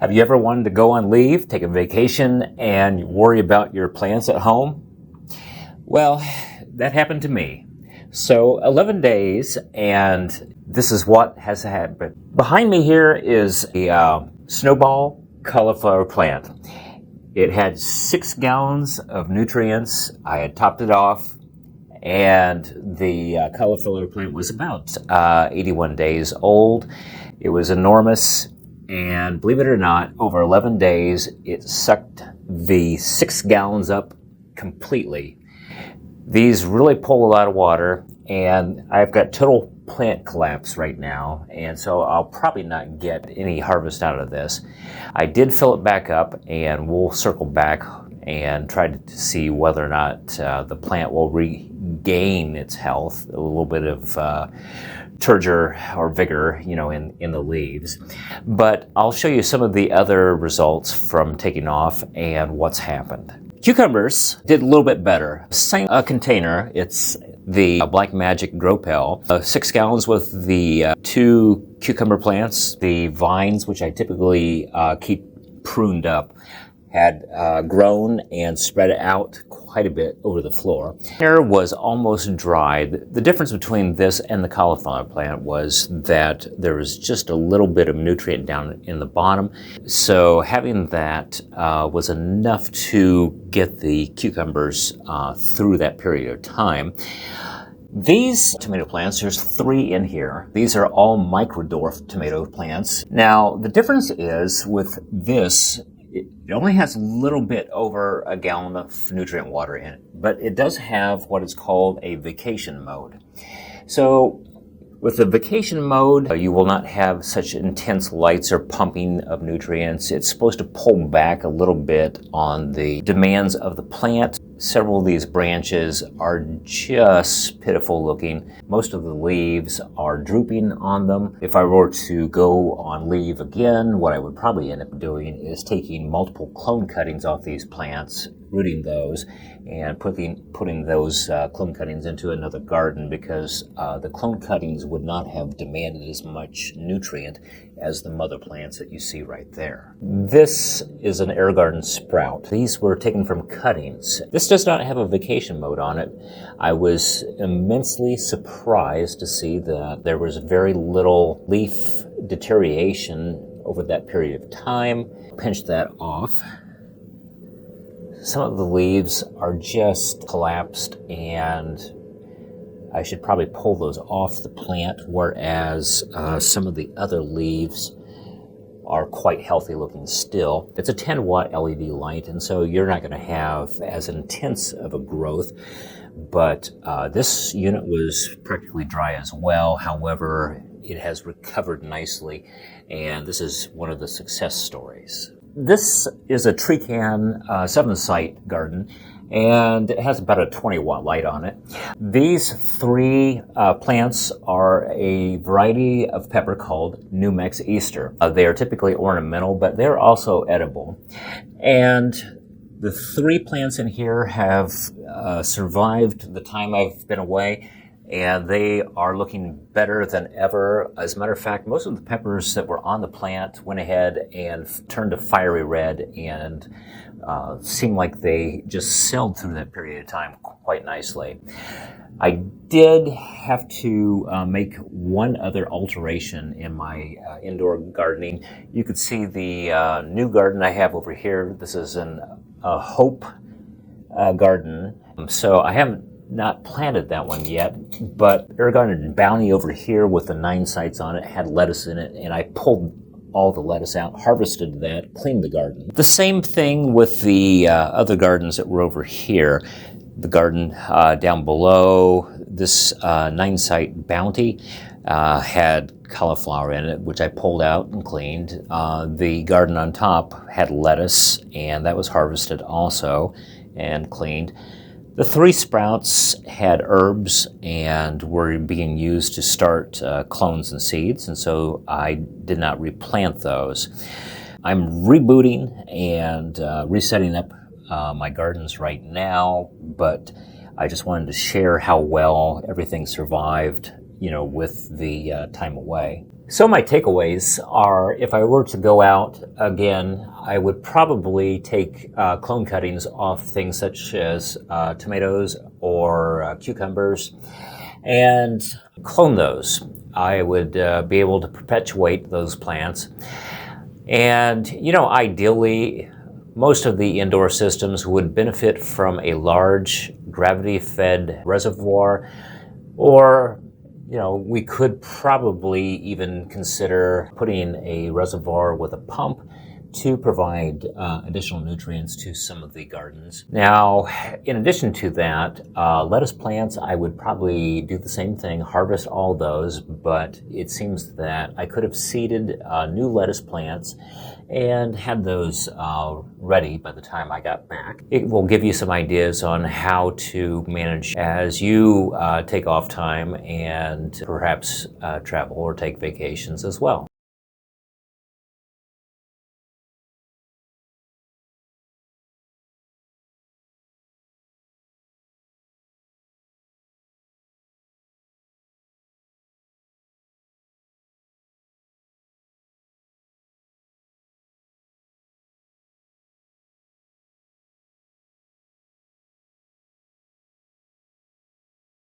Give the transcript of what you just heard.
Have you ever wanted to go on leave, take a vacation, and worry about your plants at home? Well, that happened to me. So 11 days, and this is what has happened. Behind me here is a snowball cauliflower plant. It had 6 gallons of nutrients. I had topped it off, and the cauliflower plant was about 81 days old. It was enormous. And believe it or not, over 11 days, it sucked the 6 gallons up completely. These really pull a lot of water, and I've got total plant collapse right now, and so I'll probably not get any harvest out of this. I did fill it back up, and we'll circle back and try to see whether or not the plant will regain its health, a little bit of turgor or vigor, in the leaves. But I'll show you some of the other results from taking off and what's happened. Cucumbers did a little bit better. Same container. It's the Black Magic Grow Pail. 6 gallons with the 2 cucumber plants. The vines, which I typically keep pruned up, had grown and spread out quite a bit over the floor. Air was almost dry. The difference between this and the cauliflower plant was that there was just a little bit of nutrient down in the bottom. So having that was enough to get the cucumbers through that period of time. These tomato plants, there's 3 in here. These are all microdwarf tomato plants. Now, the difference is with this, it only has a little bit over a gallon of nutrient water in it, but it does have what is called a vacation mode. So with the vacation mode, you will not have such intense lights or pumping of nutrients. It's supposed to pull back a little bit on the demands of the plant. Several of these branches are just pitiful looking. Most of the leaves are drooping on them. If I were to go on leave again, what I would probably end up doing is taking multiple clone cuttings off these plants, rooting those, and putting those clone cuttings into another garden, because the clone cuttings would not have demanded as much nutrient as the mother plants that you see right there. This is an AeroGarden Sprout. These were taken from cuttings. This does not have a vacation mode on it. I was immensely surprised to see that there was very little leaf deterioration over that period of time. Pinch that off. Some of the leaves are just collapsed, and I should probably pull those off the plant, whereas some of the other leaves are quite healthy looking still. It's a 10-watt LED light, and so you're not going to have as intense of a growth, but this unit was practically dry as well. However, it has recovered nicely, and this is one of the success stories. This is a tree can 7-site garden, and it has about a 20-watt light on it. These 3 plants are a variety of pepper called New Mex Easter. They are typically ornamental, but they're also edible. And the 3 plants in here have survived the time I've been away, and they are looking better than ever. As a matter of fact, most of the peppers that were on the plant went ahead and turned a fiery red, and seemed like they just sailed through that period of time quite nicely. I did have to make one other alteration in my indoor gardening. You could see the new garden I have over here. This is a Hope garden. So I haven't not planted that one yet, but AeroGarden Bounty over here with the 9 sites on it had lettuce in it, and I pulled all the lettuce out, harvested that, cleaned the garden. The same thing with the other gardens that were over here. The garden down below, this 9-site Bounty had cauliflower in it, which I pulled out and cleaned. The garden on top had lettuce, and that was harvested also and cleaned. The 3 sprouts had herbs and were being used to start clones and seeds, and so I did not replant those. I'm rebooting and resetting up my gardens right now, but I just wanted to share how well everything survived, with the time away. So my takeaways are, if I were to go out again, I would probably take clone cuttings off things such as tomatoes or cucumbers and clone those. I would be able to perpetuate those plants. And, ideally, most of the indoor systems would benefit from a large gravity-fed reservoir, or we could probably even consider putting a reservoir with a pump to provide additional nutrients to some of the gardens. Now, in addition to that, lettuce plants, I would probably do the same thing, harvest all those, but it seems that I could have seeded new lettuce plants and had those ready by the time I got back. It will give you some ideas on how to manage as you take off time and perhaps travel or take vacations as well.